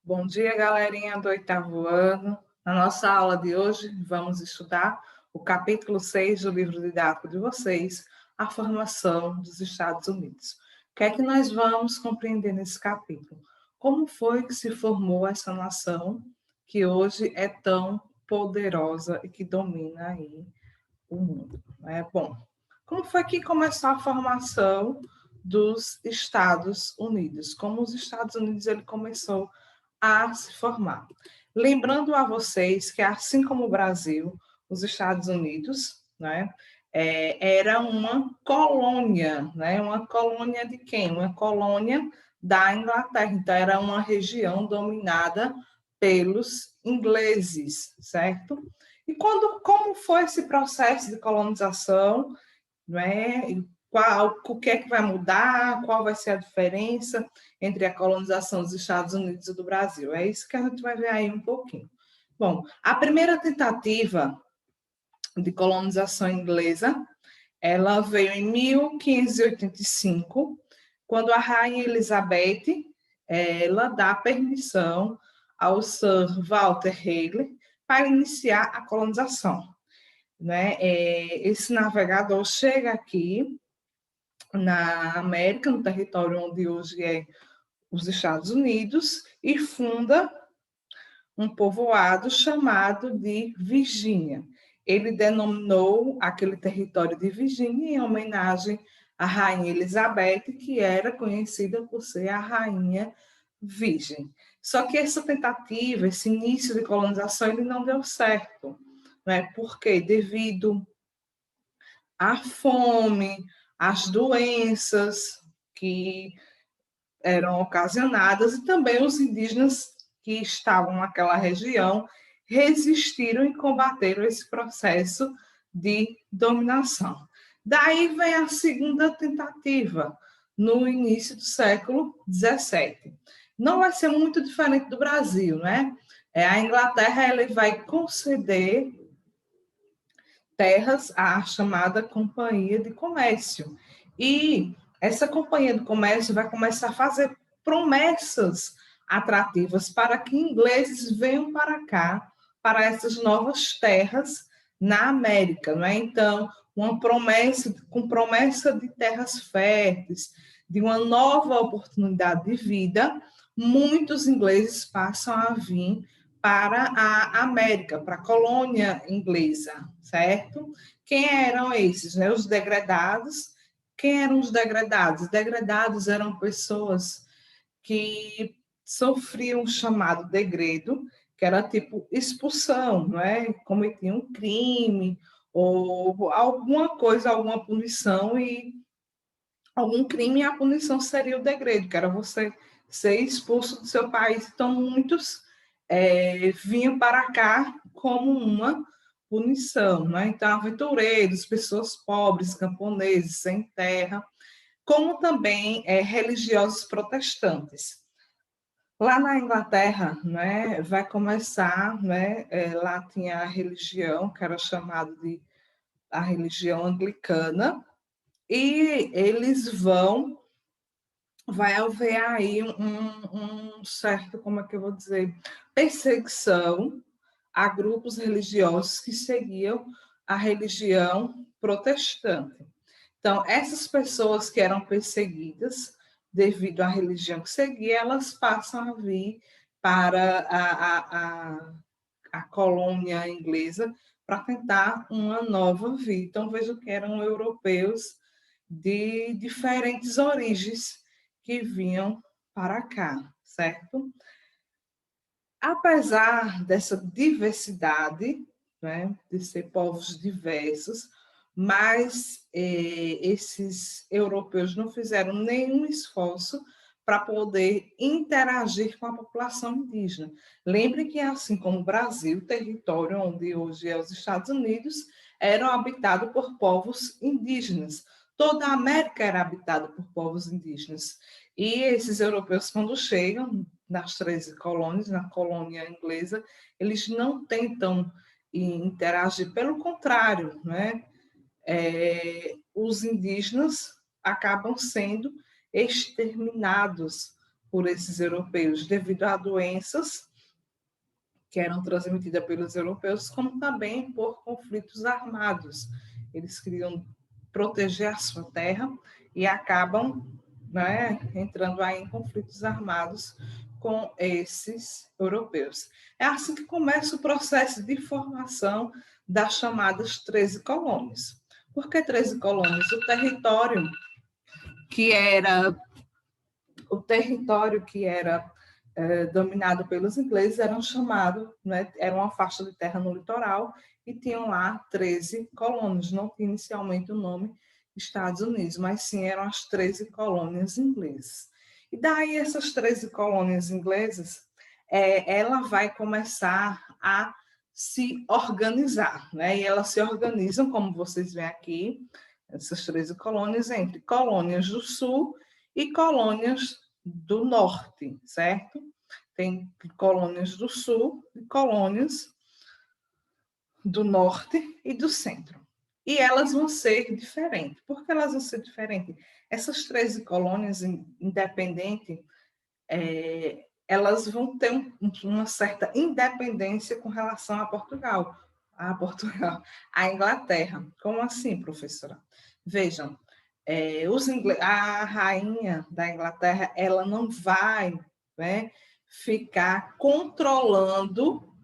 Bom dia, galerinha do oitavo ano. Na nossa aula de hoje, vamos estudar o capítulo 6 do livro didático de vocês, a formação dos Estados Unidos. O que é que nós vamos compreender nesse capítulo? Como foi que se formou essa nação que hoje é tão poderosa e que domina aí o mundo? Bom, como foi que começou a formação dos Estados Unidos? Como os Estados Unidos ele começou a se formar. Lembrando a vocês que, assim como o Brasil, os Estados Unidos, né, era uma colônia, né, uma colônia de quem? Uma colônia da Inglaterra. Então, era uma região dominada pelos ingleses, certo? E como foi esse processo de colonização, né? O que é que vai mudar, qual vai ser a diferença entre a colonização dos Estados Unidos e do Brasil. É isso que a gente vai ver aí um pouquinho. Bom, a primeira tentativa de colonização inglesa, ela veio em 1585, quando a rainha Elizabeth, ela dá permissão ao Sir Walter Raleigh para iniciar a colonização. Né? Esse navegador chega aqui na América, no território onde hoje é os Estados Unidos, e funda um povoado chamado de Virgínia. Ele denominou aquele território de Virgínia em homenagem à rainha Elizabeth, que era conhecida por ser a rainha virgem. Só que essa tentativa, esse início de colonização, ele não deu certo, né? Porque devido à fome, às doenças que eram ocasionadas, e também os indígenas que estavam naquela região resistiram e combateram esse processo de dominação. Daí vem a segunda tentativa, no início do século XVII. Não vai ser muito diferente do Brasil, né? A Inglaterra ela vai conceder terras à chamada Companhia de Comércio. E essa Companhia de Comércio vai começar a fazer promessas atrativas para que ingleses venham para cá, para essas novas terras na América, não é? Então, uma promessa, com promessa de terras férteis, de uma nova oportunidade de vida, muitos ingleses passam a vir para a América, para a colônia inglesa, certo? Quem eram esses? Né? Os degredados. Quem eram os degredados? Os degredados eram pessoas que sofriam o chamado degredo, que era tipo expulsão, não é? Cometiam um crime ou alguma coisa, alguma punição, e algum crime, a punição seria o degredo, que era você ser expulso do seu país. Então, muitos vinham para cá como uma punição. Né? Então, aventureiros, pessoas pobres, camponeses, sem terra, como também religiosos protestantes. Lá na Inglaterra, né, vai começar, né, lá tinha a religião, que era chamada de a religião anglicana, e eles vai haver aí um certo, como é que eu vou dizer, perseguição a grupos religiosos que seguiam a religião protestante. Então, essas pessoas que eram perseguidas devido à religião que seguia, elas passam a vir para a colônia inglesa para tentar uma nova vida. Então, vejo que eram europeus de diferentes origens que vinham para cá, certo? Apesar dessa diversidade, né, de ser povos diversos, mas esses europeus não fizeram nenhum esforço para poder interagir com a população indígena. Lembre que, assim como o Brasil, o território onde hoje é os Estados Unidos, eram habitados por povos indígenas. Toda a América era habitada por povos indígenas. E esses europeus, quando chegam nas 13 colônias, na colônia inglesa, eles não tentam interagir, pelo contrário, né? Os indígenas acabam sendo exterminados por esses europeus devido a doenças que eram transmitidas pelos europeus, como também por conflitos armados. Eles queriam proteger a sua terra e acabam, né, entrando aí em conflitos armados com esses europeus. É assim que começa o processo de formação das chamadas 13 colônias. Por que 13 colônias? Que era o território que era dominado pelos ingleses era chamado, né, era uma faixa de terra no litoral e tinham lá 13 colônias. Não tinha inicialmente o nome Estados Unidos, mas sim eram as 13 colônias inglesas. E daí essas 13 colônias inglesas, ela vai começar a se organizar, né? E elas se organizam, como vocês veem aqui, essas 13 colônias, entre colônias do sul e colônias do norte, certo? Tem colônias do sul e colônias do norte e do centro. E elas vão ser diferentes. Por que elas vão ser diferentes? Essas 13 colônias independentes, elas vão ter uma certa independência com relação a Portugal, a Inglaterra. Como assim, professora? Vejam, a rainha da Inglaterra, ela não vai, né, ficar controlando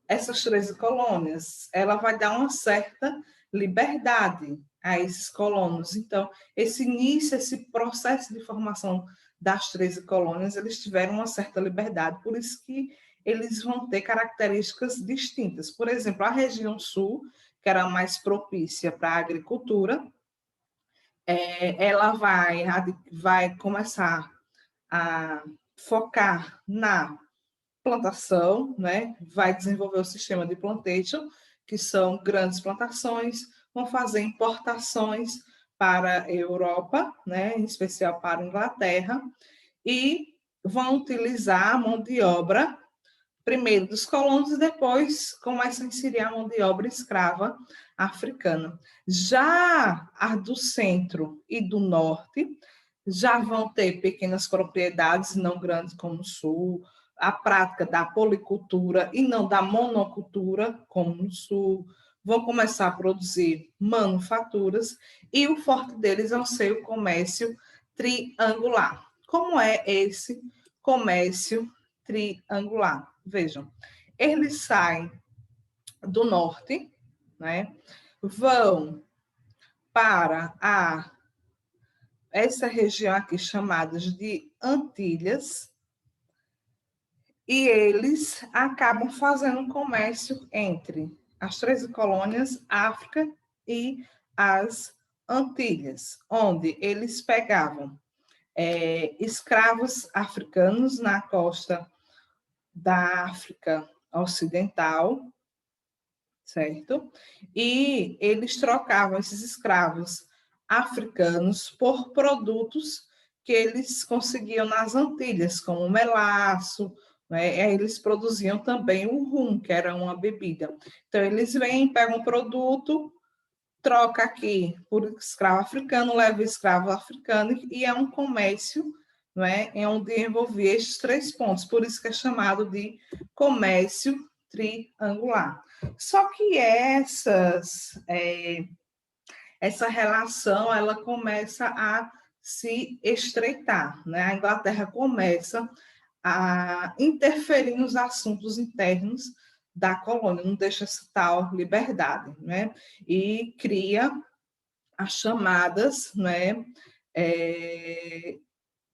essas 13 colônias. Ela vai dar uma certa liberdade a esses colonos. Então, esse início, esse processo de formação das 13 colônias, eles tiveram uma certa liberdade, por isso que eles vão ter características distintas. Por exemplo, a região sul, que era mais propícia para a agricultura, ela vai começar a focar na plantação, né? Vai desenvolver o sistema de plantation, que são grandes plantações, vão fazer importações para a Europa, né? Em especial para a Inglaterra, e vão utilizar a mão de obra primeiro dos colonos e depois começa a inserir a mão de obra escrava africana. Já a do centro e do norte já vão ter pequenas propriedades, não grandes como o sul, a prática da policultura e não da monocultura, como no sul, vão começar a produzir manufaturas e o forte deles é ser o comércio triangular. Como é esse comércio triangular? Vejam, eles saem do norte, né? Vão para essa região aqui chamada de Antilhas e eles acabam fazendo um comércio entre as 13 colônias, África e as Antilhas, onde eles pegavam escravos africanos na costa da África Ocidental, certo? E eles trocavam esses escravos africanos por produtos que eles conseguiam nas Antilhas, como melaço, né? Eles produziam também o rum, que era uma bebida. Então, eles vêm, pegam o produto, troca aqui por escravo africano, leva escravo africano, e é um comércio, não é? Onde envolvia esses 3 pontos, por isso que é chamado de comércio triangular. Só que essa relação ela começa a se estreitar, né? A Inglaterra começa a interferir nos assuntos internos da colônia, não deixa essa tal liberdade, né? E cria as chamadas, né?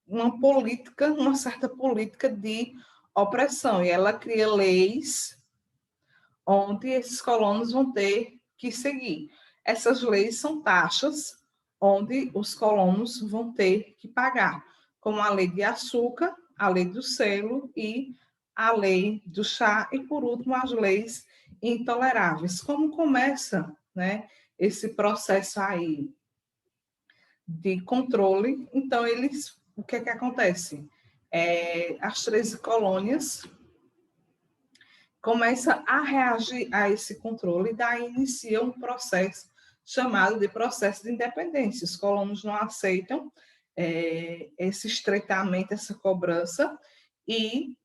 Uma certa política de opressão, e ela cria leis onde esses colonos vão ter que seguir. Essas leis são taxas onde os colonos vão ter que pagar, como a lei de açúcar, a lei do selo e a lei do chá, e por último as leis intoleráveis. Como começa, né, esse processo aí de controle? Então, o que é que acontece? As 13 colônias começa a reagir a esse controle e daí inicia um processo chamado de processo de independência. Os colonos não aceitam esse estreitamento, essa cobrança, e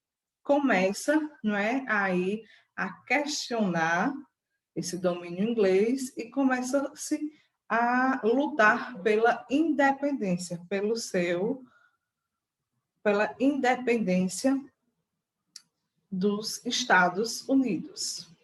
começa, não é, aí a questionar esse domínio inglês e começa-se a lutar pela independência, pela independência dos Estados Unidos.